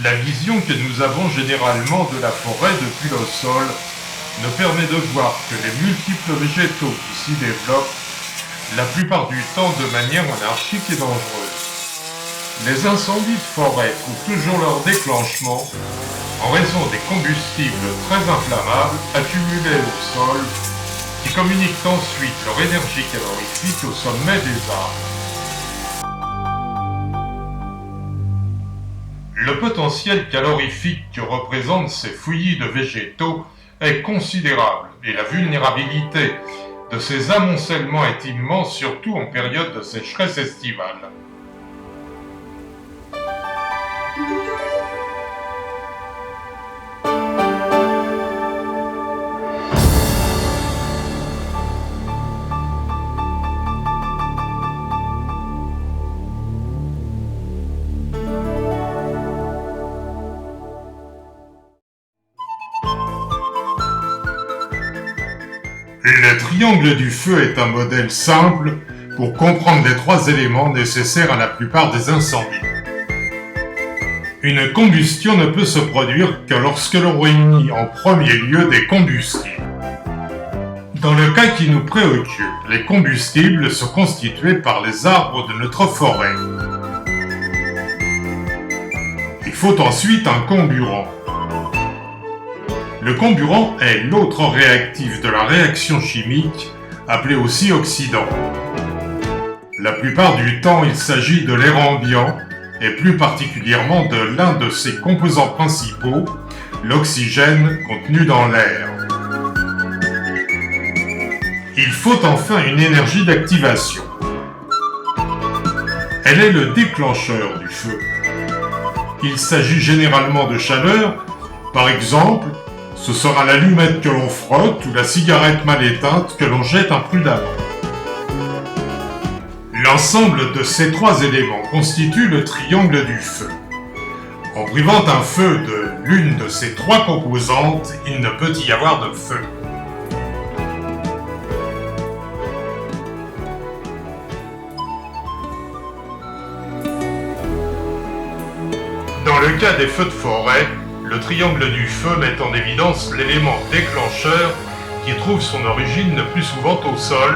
La vision que nous avons généralement de la forêt depuis le sol ne permet de voir que les multiples végétaux qui s'y développent, la plupart du temps de manière anarchique et dangereuse. Les incendies de forêt trouvent toujours leur déclenchement en raison des combustibles très inflammables accumulés au sol qui communiquent ensuite leur énergie calorifique au sommet des arbres. Le potentiel calorifique que représentent ces fouillis de végétaux est considérable et la vulnérabilité de ces amoncellements est immense, surtout en période de sécheresse estivale. Le triangle du feu est un modèle simple pour comprendre les trois éléments nécessaires à la plupart des incendies. Une combustion ne peut se produire que lorsque l'on réunit en premier lieu des combustibles. Dans le cas qui nous préoccupe, les combustibles sont constitués par les arbres de notre forêt. Il faut ensuite un comburant. Le comburant est l'autre réactif de la réaction chimique, appelé aussi oxydant. La plupart du temps, il s'agit de l'air ambiant, et plus particulièrement de l'un de ses composants principaux, l'oxygène contenu dans l'air. Il faut enfin une énergie d'activation. Elle est le déclencheur du feu. Il s'agit généralement de chaleur, par exemple, ce sera l'allumette que l'on frotte ou la cigarette mal éteinte que l'on jette imprudemment. L'ensemble de ces trois éléments constitue le triangle du feu. En privant un feu de l'une de ces trois composantes, il ne peut y avoir de feu. Dans le cas des feux de forêt, le triangle du feu met en évidence l'élément déclencheur qui trouve son origine le plus souvent au sol,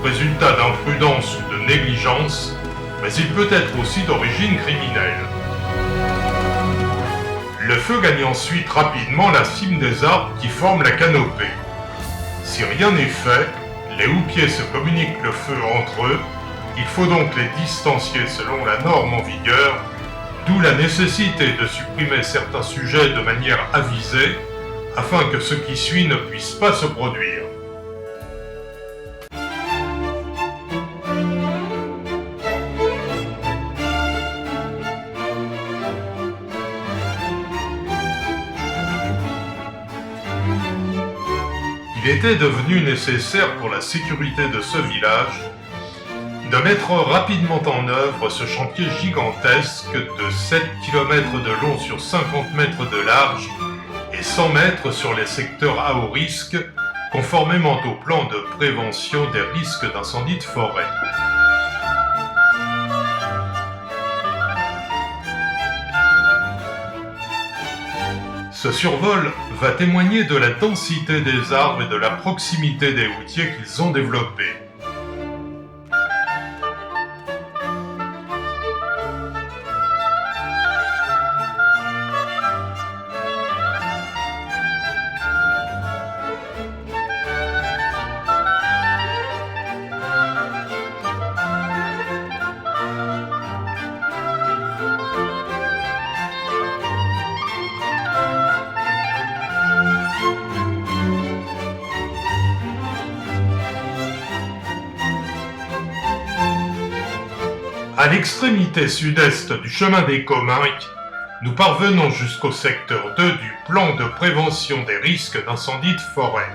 résultat d'imprudence ou de négligence, mais il peut être aussi d'origine criminelle. Le feu gagne ensuite rapidement la cime des arbres qui forment la canopée. Si rien n'est fait, les houppiers se communiquent le feu entre eux, il faut donc les distancier selon la norme en vigueur, d'où la nécessité de supprimer certains sujets de manière avisée, afin que ce qui suit ne puisse pas se produire. Il était devenu nécessaire pour la sécurité de ce village de mettre rapidement en œuvre ce chantier gigantesque de 7 km de long sur 50 mètres de large et 100 mètres sur les secteurs à haut risque, conformément au plan de prévention des risques d'incendie de forêt. Ce survol va témoigner de la densité des arbres et de la proximité des houtiers qu'ils ont développés. À l'extrémité sud-est du chemin des Cominques, nous parvenons jusqu'au secteur 2 du plan de prévention des risques d'incendie de forêt.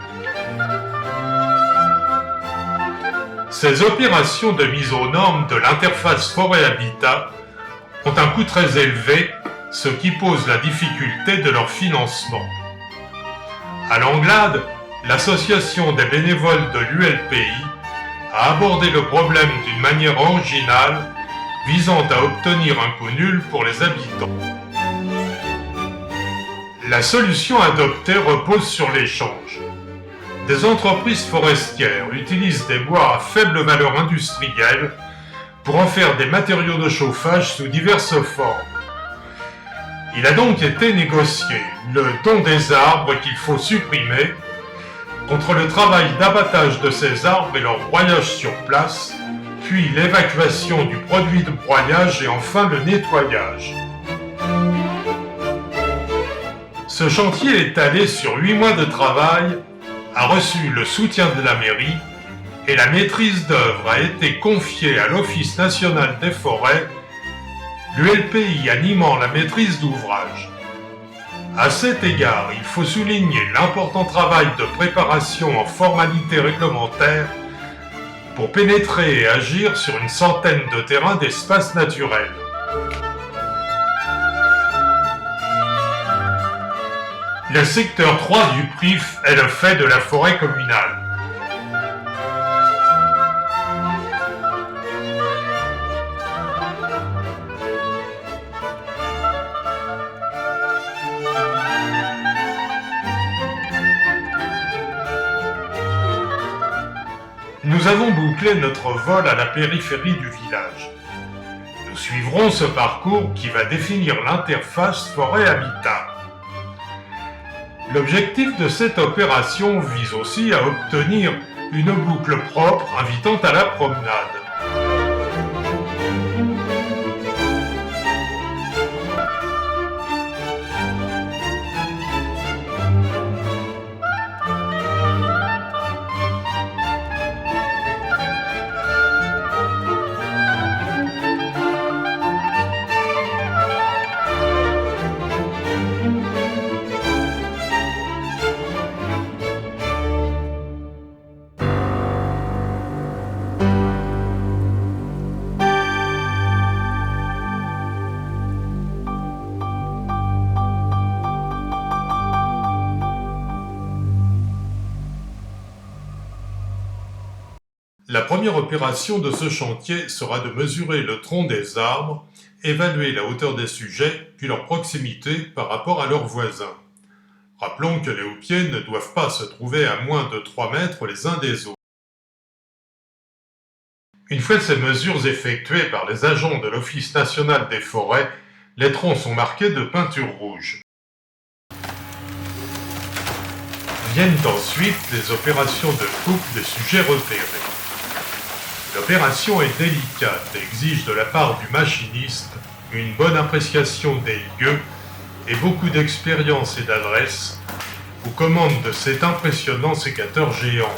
Ces opérations de mise aux normes de l'interface forêt-habitat ont un coût très élevé, ce qui pose la difficulté de leur financement. À Langlade, l'association des bénévoles de l'ULPI a abordé le problème d'une manière originale, visant à obtenir un coût nul pour les habitants. La solution adoptée repose sur l'échange. Des entreprises forestières utilisent des bois à faible valeur industrielle pour en faire des matériaux de chauffage sous diverses formes. Il a donc été négocié le don des arbres qu'il faut supprimer contre le travail d'abattage de ces arbres et leur broyage sur place, puis l'évacuation du produit de broyage et enfin le nettoyage. Ce chantier étalé sur 8 mois de travail a reçu le soutien de la mairie et la maîtrise d'œuvre a été confiée à l'Office national des forêts, l'ULPI animant la maîtrise d'ouvrage. À cet égard, il faut souligner l'important travail de préparation en formalités réglementaires pour pénétrer et agir sur une centaine de terrains d'espaces naturels. Le secteur 3 du PRIF est le fait de la forêt communale. Nous avons bouclé notre vol à la périphérie du village. Nous suivrons ce parcours qui va définir l'interface forêt-habitat. L'objectif de cette opération vise aussi à obtenir une boucle propre invitant à la promenade. La première opération de ce chantier sera de mesurer le tronc des arbres, évaluer la hauteur des sujets, puis leur proximité par rapport à leurs voisins. Rappelons que les houppiers ne doivent pas se trouver à moins de 3 mètres les uns des autres. Une fois ces mesures effectuées par les agents de l'Office national des forêts, les troncs sont marqués de peinture rouge. Viennent ensuite les opérations de coupe des sujets repérés. L'opération est délicate et exige de la part du machiniste une bonne appréciation des lieux et beaucoup d'expérience et d'adresse aux commandes de cet impressionnant sécateur géant.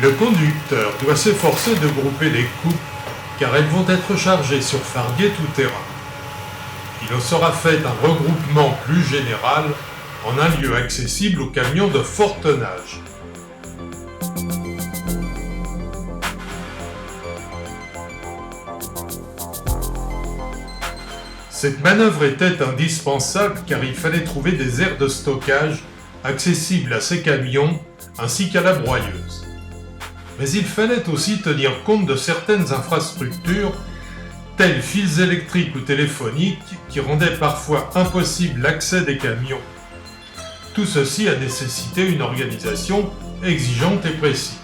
Le conducteur doit s'efforcer de grouper les coupes car elles vont être chargées sur farguet tout terrain. Il en sera fait un regroupement plus général en un lieu accessible aux camions de fort tonnage. Cette manœuvre était indispensable car il fallait trouver des aires de stockage accessibles à ces camions ainsi qu'à la broyeuse. Mais il fallait aussi tenir compte de certaines infrastructures, telles fils électriques ou téléphoniques, qui rendaient parfois impossible l'accès des camions. Tout ceci a nécessité une organisation exigeante et précise.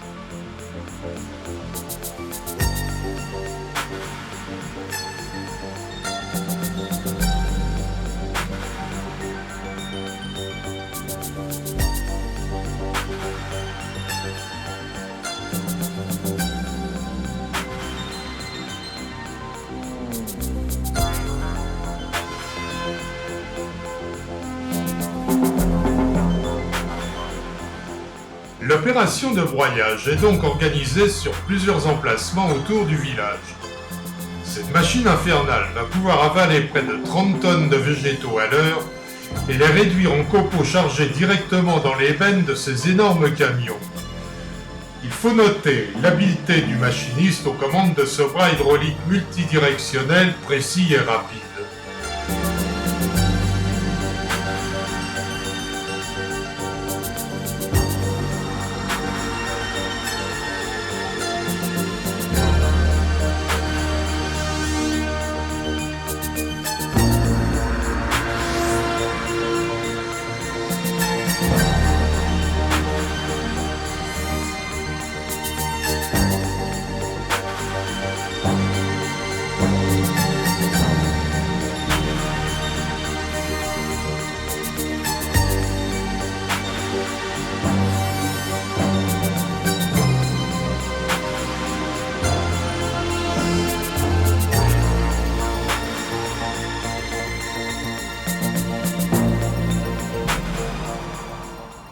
L'opération de broyage est donc organisée sur plusieurs emplacements autour du village. Cette machine infernale va pouvoir avaler près de 30 tonnes de végétaux à l'heure et les réduire en copeaux chargés directement dans les bennes de ces énormes camions. Il faut noter l'habileté du machiniste aux commandes de ce bras hydraulique multidirectionnel précis et rapide.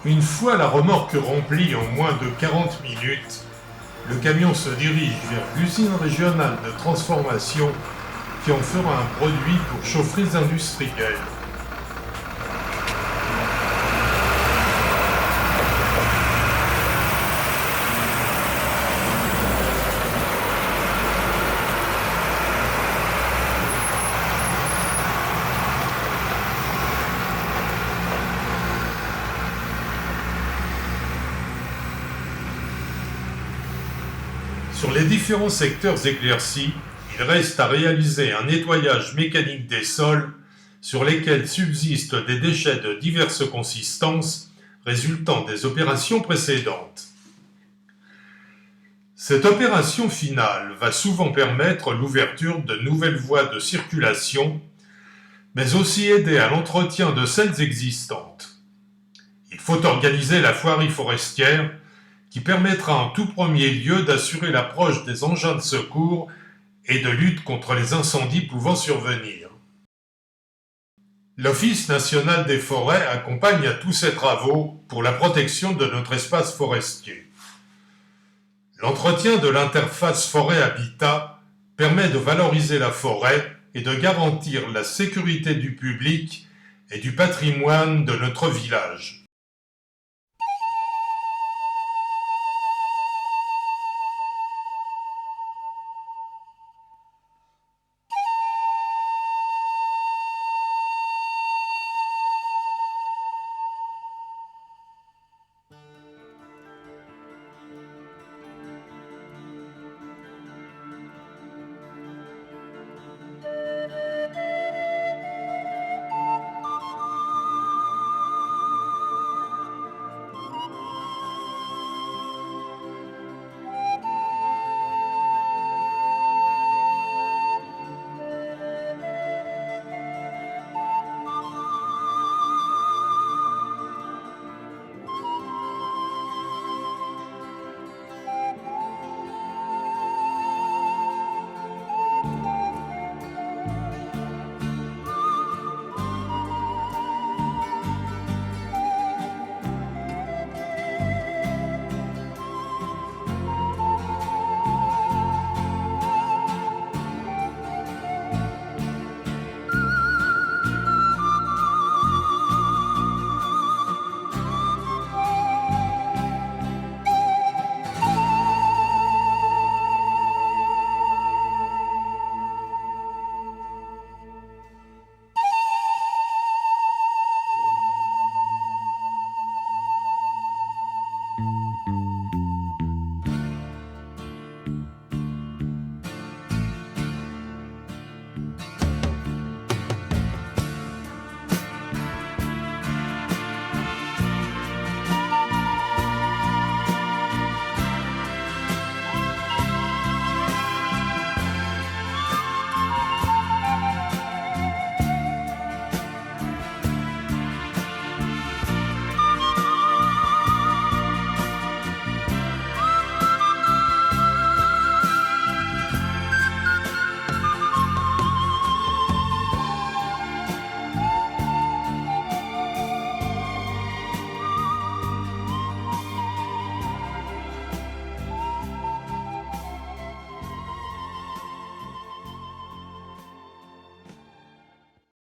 Une fois la remorque remplie en moins de 40 minutes, le camion se dirige vers l'usine régionale de transformation qui en fera un produit pour chaufferies industrielles. Sur les différents secteurs éclaircis, il reste à réaliser un nettoyage mécanique des sols sur lesquels subsistent des déchets de diverses consistances résultant des opérations précédentes. Cette opération finale va souvent permettre l'ouverture de nouvelles voies de circulation, mais aussi aider à l'entretien de celles existantes. Il faut organiser la foirie forestière qui permettra en tout premier lieu d'assurer l'approche des engins de secours et de lutte contre les incendies pouvant survenir. L'Office national des forêts accompagne à tous ces travaux pour la protection de notre espace forestier. L'entretien de l'interface forêt-habitat permet de valoriser la forêt et de garantir la sécurité du public et du patrimoine de notre village.